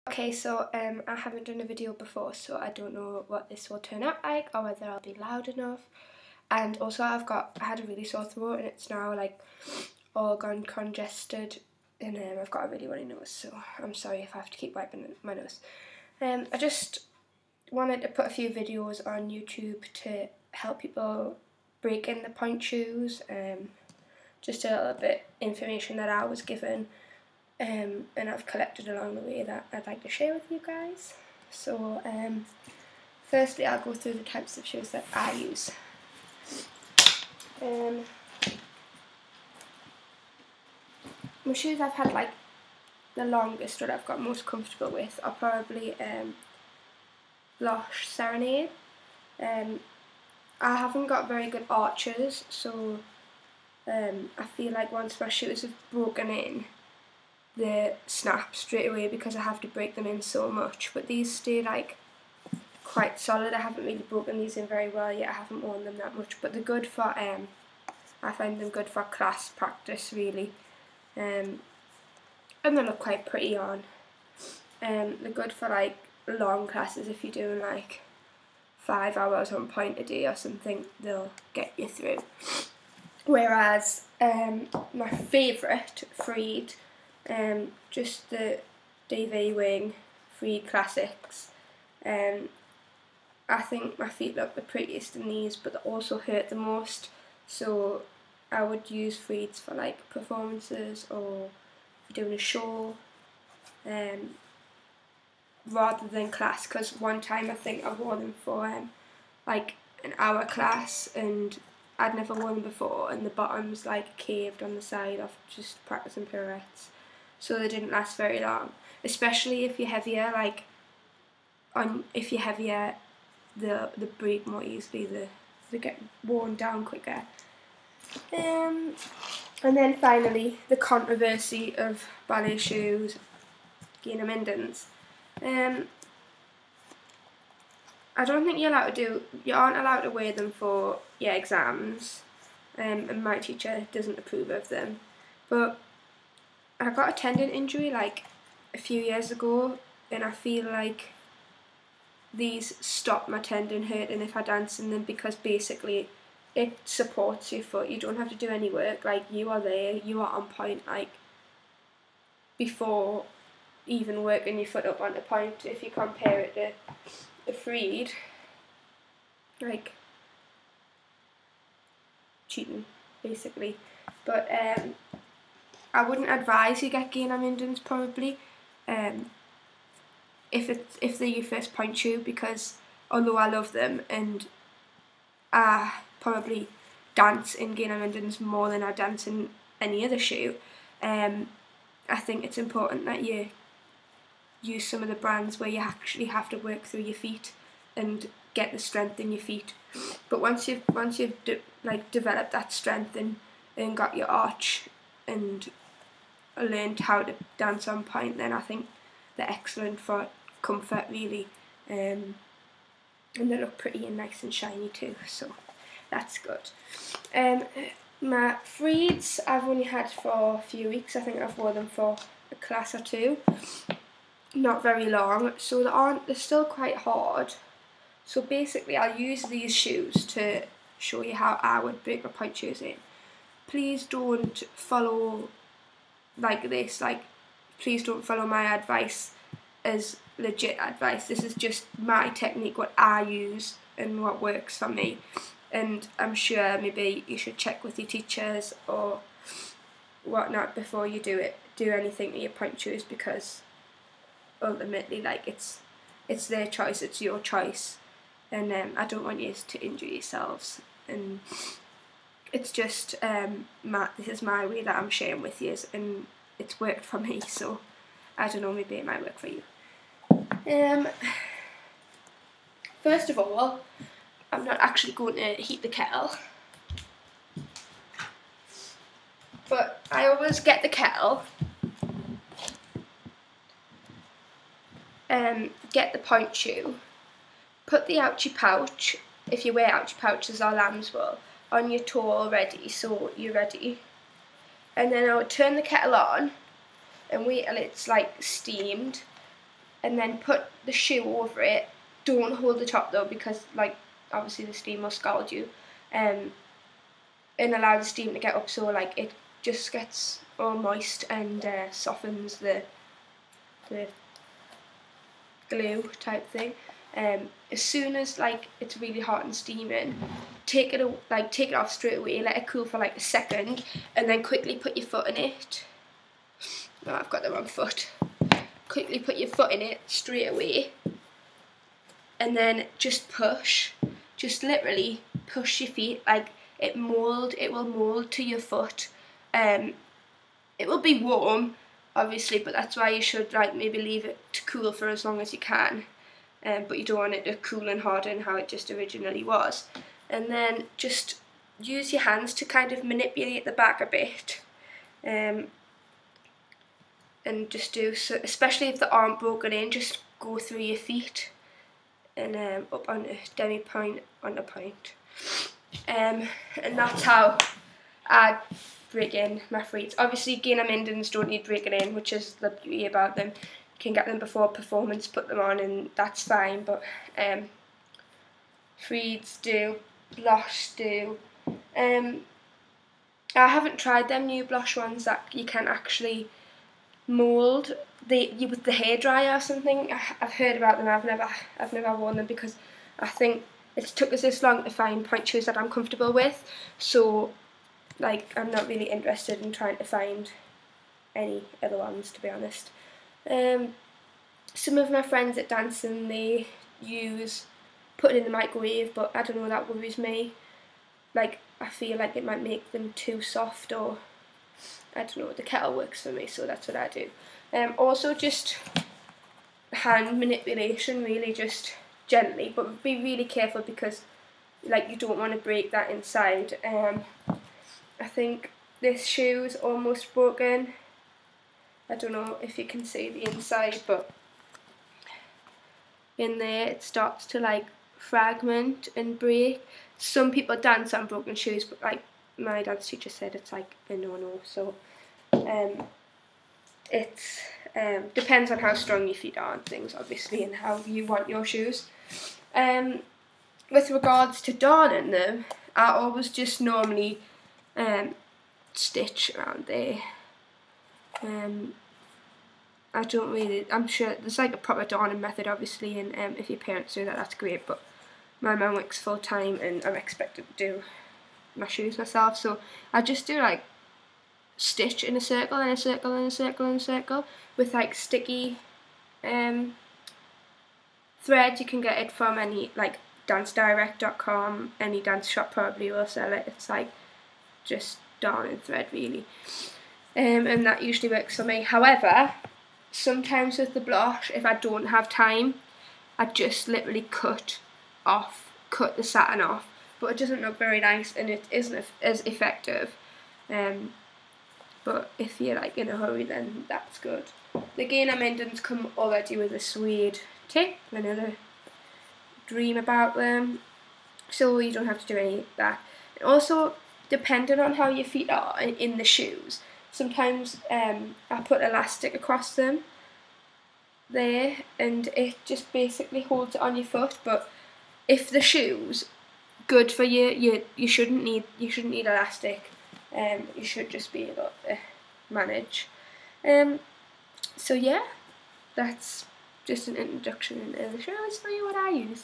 Okay, so I haven't done a video before, so I don't know what this will turn out like or whether I'll be loud enough. And also I had a really sore throat and it's now like all gone congested, and I've got a really runny nose, so I'm sorry if I have to keep wiping my nose. I just wanted to put a few videos on YouTube to help people break in the Pointe shoes, just a little bit information that I was given. And I've collected along the way that I'd like to share with you guys. So firstly I'll go through the types of shoes that I use. My shoes I've had like the longest, what I've got most comfortable with, are probably Bloch Serenade. I haven't got very good arches, so I feel like once my shoes have broken in, they snap straight away because I have to break them in so much. But these stay like quite solid. I haven't really broken these in very well yet. I haven't worn them that much, but they're good for I find them good for class practice really, and they look quite pretty on. They're good for like long classes. If you're doing like 5 hours on Pointe a day or something, they'll get you through. Whereas my favourite Freed, just the DV Wing Freed Classics. I think my feet look the prettiest in these, but they also hurt the most. So I would use Freeds for like performances or doing a show, rather than class. Because one time I think I wore them for like an hour class, and I'd never worn them before, and the bottoms like caved on the side of just practicing pirouettes. So they didn't last very long, especially if you're heavier. Like if you're heavier, they break more easily. They get worn down quicker. And then finally, the controversy of ballet shoes, Gaynor Mindens. I don't think you aren't allowed to wear them for your exams, and my teacher doesn't approve of them. But I got a tendon injury like a few years ago, and I feel like these stop my tendon hurting if I dance in them, because basically it supports your foot. You don't have to do any work. Like, you are there, you are on point, like before even working your foot up onto Pointe. If you compare it to the Freed, like cheating basically. But I wouldn't advise you get Gaynor Mindens probably, if they're your first Pointe shoe, because although I love them and I probably dance in Gaynor Mindens more than I dance in any other shoe, I think it's important that you use some of the brands where you actually have to work through your feet and get the strength in your feet. But once you've developed that strength and got your arch and learned how to dance on Pointe, then I think they're excellent for comfort really, and they look pretty and nice and shiny too, so that's good. My Freeds I've only had for a few weeks. I think I've worn them for a class or two, not very long, so they're still quite hard. So basically I'll use these shoes to show you how I would break my Pointe shoes in. Please don't follow like this, like please don't follow my advice as legit advice. This is just my technique, what I use and what works for me. And I'm sure maybe you should check with your teachers or whatnot before you do anything to your Pointe shoes, because ultimately like it's their choice, it's your choice, and I don't want you to injure yourselves. And it's just this is my way that I'm sharing with you, and it's worked for me, so I don't know, maybe it might work for you. First of all, I'm not actually going to heat the kettle, but I always get the kettle, get the Pointe shoe, put the ouchie pouch, if you wear ouchie pouches or lamb's wool, on your toe already, so you're ready. And then I would turn the kettle on and wait till it's like steamed, and then put the shoe over it. Don't hold the top though, because like obviously the steam will scald you, and allow the steam to get up, so like it just gets all moist and softens the glue type thing. As soon as like it's really hot and steaming, take it off straight away, let it cool for like a second, and then quickly put your foot in it. No, I've got the wrong foot. Quickly put your foot in it straight away, and then just push. Just literally push your feet, like it will mould to your foot. It will be warm, obviously, but that's why you should like maybe leave it to cool for as long as you can. But you don't want it to cool and harden how it just originally was. And then just use your hands to kind of manipulate the back a bit. And just do so, especially if they aren't broken in, just go through your feet and up on a demi-point on a point. And that's how I break in my freeds. Obviously Gaynor Mindens don't need breaking in, which is the beauty about them. You can get them before performance, put them on, and that's fine, but freeds do, Bloch do. I haven't tried them new Bloch ones that you can actually mould with the hairdryer or something. I've heard about them. I've never worn them because I think it's took us this long to find point shoes that I'm comfortable with, so like I'm not really interested in trying to find any other ones, to be honest. Some of my friends at dancing, they put it in the microwave, but I don't know, that worries me. Like I feel like it might make them too soft, or I don't know, the kettle works for me, so that's what I do. Also just hand manipulation, really, just gently, but be really careful because like you don't want to break that inside. I think this shoe is almost broken. I don't know if you can see the inside, but in there it starts to like fragment and break. Some people dance on broken shoes, but like my dance teacher said it's like a no-no, so it depends on how strong your feet are and things, obviously, and how you want your shoes. With regards to darning them, I always just normally stitch around there. I don't really, I'm sure there's like a proper darning method, obviously, and if your parents do that, that's great, but my mum works full time and I'm expected to do my shoes myself, so I just do like stitch in a circle and a circle and a circle and a circle with like sticky thread. You can get it from any like dancedirect.com, any dance shop probably will sell it. It's like just darning thread, really, and that usually works for me. However, sometimes with the Bloch, if I don't have time, I just literally cut the satin off, but it doesn't look very nice and it isn't as effective. But if you're like in a hurry, then that's good. The Gaynor Mindens come already with a suede tip, another dream about them, so you don't have to do any of that. And also, depending on how your feet are in the shoes, sometimes I put elastic across them there, and it just basically holds it on your foot. But if the shoe's good for you, you shouldn't need elastic. You should just be able to manage. So yeah, that's just an introduction into the shoes for you, what I use.